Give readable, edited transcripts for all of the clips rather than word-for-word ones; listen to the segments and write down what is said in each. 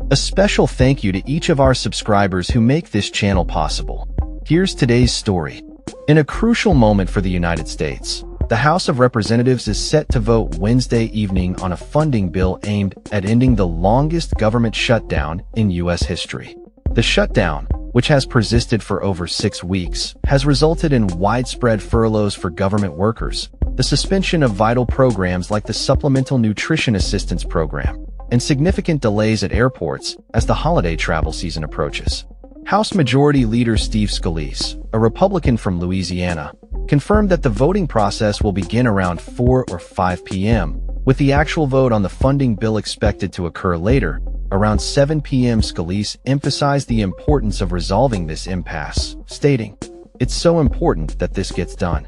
A special thank you to each of our subscribers who make this channel possible. Here's today's story. In a crucial moment for the United States, the House of Representatives is set to vote Wednesday evening on a funding bill aimed at ending the longest government shutdown in U.S. history. The shutdown, which has persisted for over 6 weeks, has resulted in widespread furloughs for government workers, the suspension of vital programs like the Supplemental Nutrition Assistance Program, and significant delays at airports as the holiday travel season approaches. House Majority Leader Steve Scalise, a Republican from Louisiana, confirmed that the voting process will begin around 4 or 5 p.m., with the actual vote on the funding bill expected to occur later, around 7 p.m. Scalise emphasized the importance of resolving this impasse, stating, "It's so important that this gets done."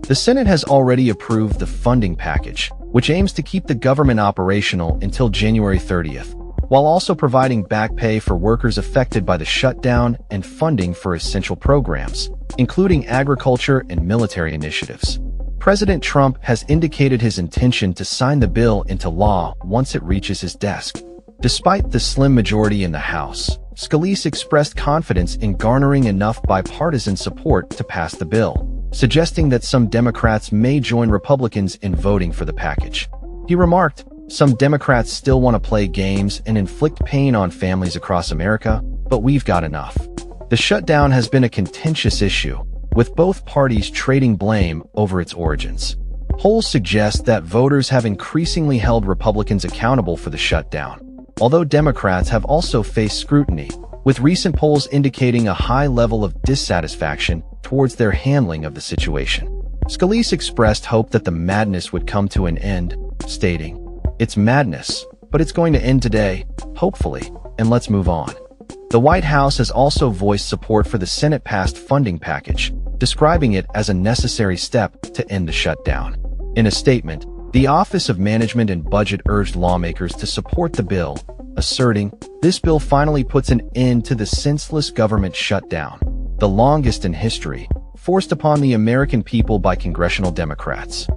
The Senate has already approved the funding package, which aims to keep the government operational until January 30th, while also providing back pay for workers affected by the shutdown and funding for essential programs, including agriculture and military initiatives. President Trump has indicated his intention to sign the bill into law once it reaches his desk. Despite the slim majority in the House, Scalise expressed confidence in garnering enough bipartisan support to pass the bill, suggesting that some Democrats may join Republicans in voting for the package. He remarked, "Some Democrats still want to play games and inflict pain on families across America, but we've got enough." The shutdown has been a contentious issue, with both parties trading blame over its origins. Polls suggest that voters have increasingly held Republicans accountable for the shutdown, although Democrats have also faced scrutiny, with recent polls indicating a high level of dissatisfaction towards their handling of the situation. Scalise expressed hope that the madness would come to an end, stating, "It's madness, but it's going to end today, hopefully, and let's move on." The White House has also voiced support for the Senate-passed funding package, describing it as a necessary step to end the shutdown. In a statement, the Office of Management and Budget urged lawmakers to support the bill, asserting, "This bill finally puts an end to the senseless government shutdown, the longest in history, forced upon the American people by congressional Democrats."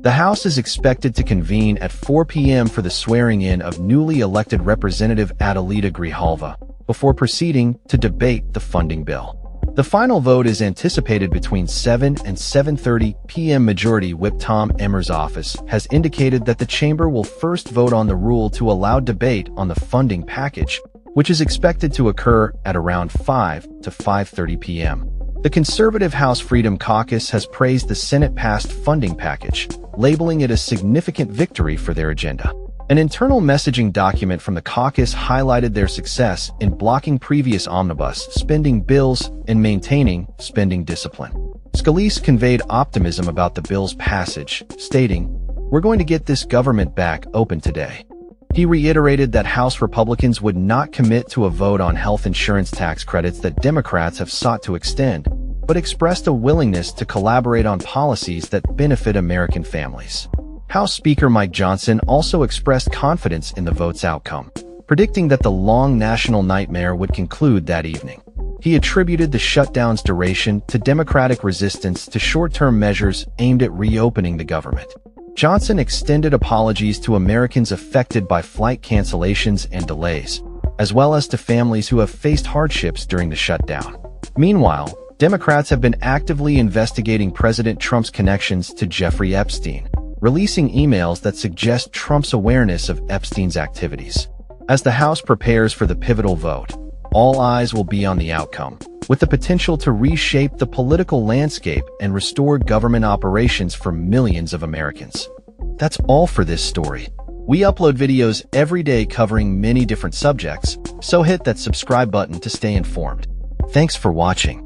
The House is expected to convene at 4 p.m. for the swearing-in of newly elected Representative Adelita Grijalva, before proceeding to debate the funding bill. The final vote is anticipated between 7 and 7:30 p.m. Majority Whip Tom Emmer's office has indicated that the chamber will first vote on the rule to allow debate on the funding package, which is expected to occur at around 5 to 5:30 p.m. The conservative House Freedom Caucus has praised the Senate-passed funding package, labeling it a significant victory for their agenda. An internal messaging document from the caucus highlighted their success in blocking previous omnibus spending bills and maintaining spending discipline. Scalise conveyed optimism about the bill's passage, stating, "We're going to get this government back open today." He reiterated that House Republicans would not commit to a vote on health insurance tax credits that Democrats have sought to extend, but expressed a willingness to collaborate on policies that benefit American families. House Speaker Mike Johnson also expressed confidence in the vote's outcome, predicting that the long national nightmare would conclude that evening. He attributed the shutdown's duration to Democratic resistance to short-term measures aimed at reopening the government. Johnson extended apologies to Americans affected by flight cancellations and delays, as well as to families who have faced hardships during the shutdown. Meanwhile, Democrats have been actively investigating President Trump's connections to Jeffrey Epstein, releasing emails that suggest Trump's awareness of Epstein's activities. As the House prepares for the pivotal vote, all eyes will be on the outcome, with the potential to reshape the political landscape and restore government operations for millions of Americans. That's all for this story. We upload videos every day covering many different subjects, so hit that subscribe button to stay informed. Thanks for watching.